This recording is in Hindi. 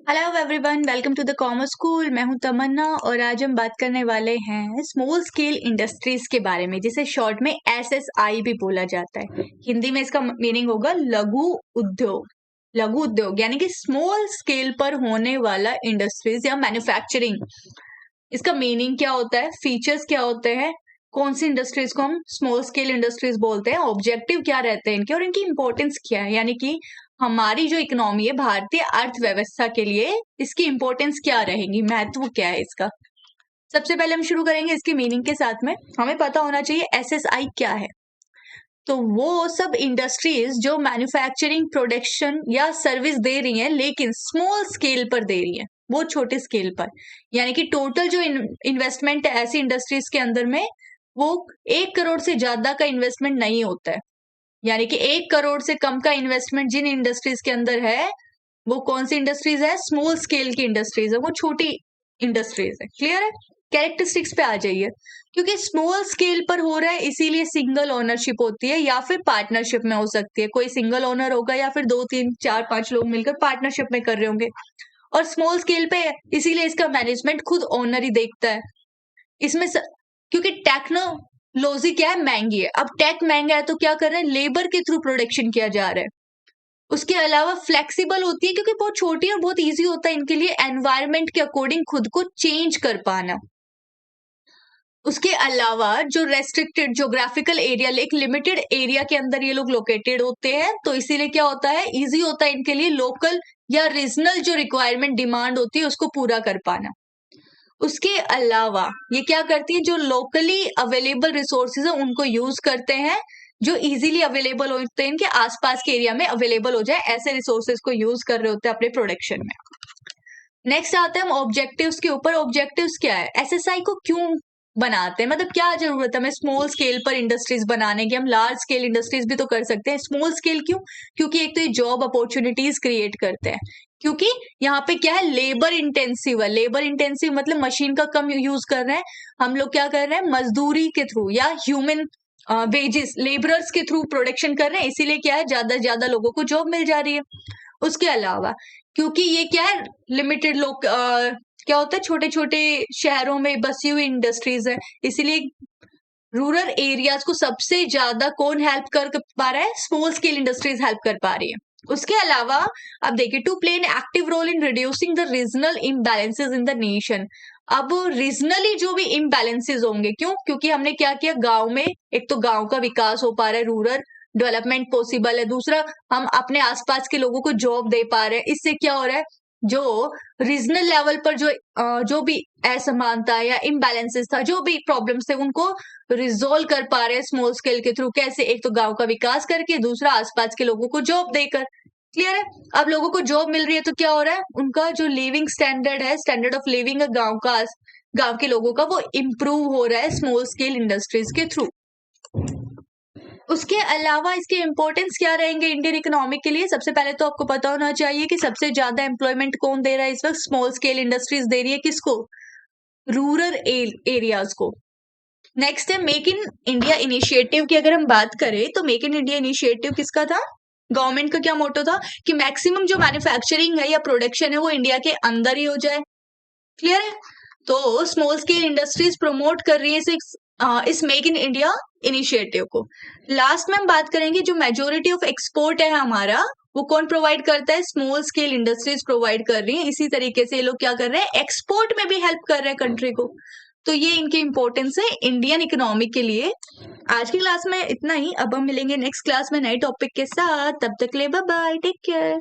Hello everyone, welcome to the commerce school. मैं हूं तमन्ना और आज हम बात करने वाले हैं स्मॉल स्केल इंडस्ट्रीज के बारे में, जिसे शॉर्ट में एसएसआई भी बोला जाता है। हिंदी में इसका मीनिंग होगा लघु उद्योग। लघु उद्योग यानी कि स्मॉल स्केल पर होने वाला इंडस्ट्रीज या मैन्युफैक्चरिंग। इसका मीनिंग क्या होता है, फीचर्स क्या होते हैं, कौन सी इंडस्ट्रीज को हम स्मॉल स्केल इंडस्ट्रीज बोलते हैं, ऑब्जेक्टिव क्या रहते हैं इनके और इनकी इंपॉर्टेंस क्या है, यानी कि हमारी जो इकोनॉमी है, भारतीय अर्थव्यवस्था के लिए इसकी इंपॉर्टेंस क्या रहेगी, महत्व क्या है इसका। सबसे पहले हम शुरू करेंगे इसकी मीनिंग के साथ में। हमें पता होना चाहिए एसएसआई क्या है। तो वो सब इंडस्ट्रीज जो मैन्युफैक्चरिंग, प्रोडक्शन या सर्विस दे रही हैं लेकिन स्मॉल स्केल पर दे रही हैं, वो छोटे स्केल पर। यानी कि टोटल जो इन्वेस्टमेंट है ऐसी इंडस्ट्रीज के अंदर में, वो 1 करोड़ से ज्यादा का इन्वेस्टमेंट नहीं होता है। यानी कि 1 करोड़ से कम का इन्वेस्टमेंट जिन इंडस्ट्रीज के अंदर है, वो कौन सी इंडस्ट्रीज है, स्मॉल स्केल की इंडस्ट्रीज है, वो छोटी इंडस्ट्रीज है। क्लियर है। कैरेक्टरिस्टिक्स पे आ जाइए। क्योंकि स्मॉल स्केल पर हो रहा है इसीलिए सिंगल ओनरशिप होती है या फिर पार्टनरशिप में हो सकती है। कोई सिंगल ओनर होगा या फिर 2 3 4 5 लोग मिलकर पार्टनरशिप में कर रहे होंगे। और स्मॉल स्केल पे इसीलिए इसका मैनेजमेंट खुद ओनर ही देखता है। इसमें क्योंकि टेक्नोलॉजी क्या है, महंगी है। अब टेक महंगा है तो क्या कर रहे हैं, लेबर के थ्रू प्रोडक्शन किया जा रहा है। उसके अलावा फ्लेक्सिबल होती है क्योंकि बहुत छोटी और बहुत इजी होता है इनके लिए एनवायरनमेंट के अकॉर्डिंग खुद को चेंज कर पाना। उसके अलावा जो रेस्ट्रिक्टेड जोग्राफिकल एरिया, एक लिमिटेड एरिया के अंदर ये लोग लोकेटेड होते हैं, तो इसीलिए क्या होता है, इजी होता है इनके लिए लोकल या रीजनल जो रिक्वायरमेंट डिमांड होती है उसको पूरा कर पाना। उसके अलावा ये क्या करती है, जो लोकली अवेलेबल रिसोर्सेज है उनको यूज करते हैं, जो इजीली अवेलेबल होते हैं इनके आसपास के एरिया में अवेलेबल हो जाए, ऐसे रिसोर्सेज को यूज कर रहे होते हैं अपने प्रोडक्शन में। नेक्स्ट आते हैं हम ऑब्जेक्टिव्स के ऊपर। ऑब्जेक्टिव्स क्या है, एसएसआई को क्यों बनाते हैं, मतलब क्या जरूरत है हमें स्मॉल स्केल पर इंडस्ट्रीज बनाने की। हम लार्ज स्केल इंडस्ट्रीज भी तो कर सकते हैं, स्मॉल स्केल क्यों? क्योंकि एक तो ये जॉब अपॉर्चुनिटीज क्रिएट करते हैं। क्योंकि यहाँ पे क्या है, लेबर इंटेंसिव है। लेबर इंटेंसिव मतलब मशीन का कम यूज कर रहे हैं हम लोग, क्या कर रहे हैं, मजदूरी के थ्रू या ह्यूमन वेजेस, लेबरर्स के थ्रू प्रोडक्शन कर रहे हैं, इसीलिए क्या है, ज्यादा से ज्यादा लोगों को जॉब मिल जा रही है। उसके अलावा क्योंकि ये क्या है, लिमिटेड लोग, क्या होता है, छोटे छोटे शहरों में बसी हुई इंडस्ट्रीज है, इसीलिए रूरल एरियाज को सबसे ज्यादा कौन हेल्प कर पा रहा है, स्मॉल स्केल इंडस्ट्रीज हेल्प कर पा रही है। उसके अलावा अब देखिए, to play an active role in reducing the regional imbalances in the nation. अब रीजनली जो भी इम्बैलेंसेज होंगे, क्यों? क्योंकि हमने क्या किया, गांव में एक तो गांव का विकास हो पा रहा है, रूरल डेवलपमेंट पॉसिबल है। दूसरा, हम अपने आसपास के लोगों को जॉब दे पा रहे हैं। इससे क्या हो रहा है, जो रीजनल लेवल पर जो भी असमानता या इम्बैलेंसेस था, जो भी प्रॉब्लम्स थे, उनको रिजोल्व कर पा रहे हैं स्मॉल स्केल के थ्रू। कैसे? एक तो गांव का विकास करके, दूसरा आसपास के लोगों को जॉब देकर। क्लियर है। अब लोगों को जॉब मिल रही है तो क्या हो रहा है, उनका जो लिविंग स्टैंडर्ड है, स्टैंडर्ड ऑफ लिविंग है गांव के लोगों का, वो इम्प्रूव हो रहा है स्मॉल स्केल इंडस्ट्रीज के थ्रू। उसके अलावा इसके इंपॉर्टेंस क्या रहेंगे इंडियन इकोनॉमी के लिए। सबसे पहले तो आपको पता होना चाहिए कि सबसे ज्यादा एम्प्लॉयमेंट कौन दे रहा है इस वक्त, स्मॉल स्केल इंडस्ट्रीज दे रही है। किसको? रूरल एरियाज को। नेक्स्ट है मेक इन इंडिया इनिशिएटिव की। अगर हम बात करें तो मेक इन इंडिया इनिशिएटिव किसका था, गवर्नमेंट का क्या मोटो था कि मैक्सिमम जो मैन्युफैक्चरिंग है या प्रोडक्शन है वो इंडिया के अंदर ही हो जाए। क्लियर है। तो स्मॉल स्केल इंडस्ट्रीज प्रमोट कर रही है इस मेक इन इंडिया इनिशिएटिव को। लास्ट में हम बात करेंगे, जो मेजोरिटी ऑफ एक्सपोर्ट है हमारा, वो कौन प्रोवाइड करता है, स्मॉल स्केल इंडस्ट्रीज प्रोवाइड कर रही है। इसी तरीके से ये लोग क्या कर रहे हैं, एक्सपोर्ट में भी हेल्प कर रहे हैं कंट्री को। तो ये इनकी इंपॉर्टेंस है इंडियन इकोनॉमी के लिए। आज की क्लास में इतना ही। अब हम मिलेंगे नेक्स्ट क्लास में नए टॉपिक के साथ। तब तक ले बाय बाय, टेक केयर।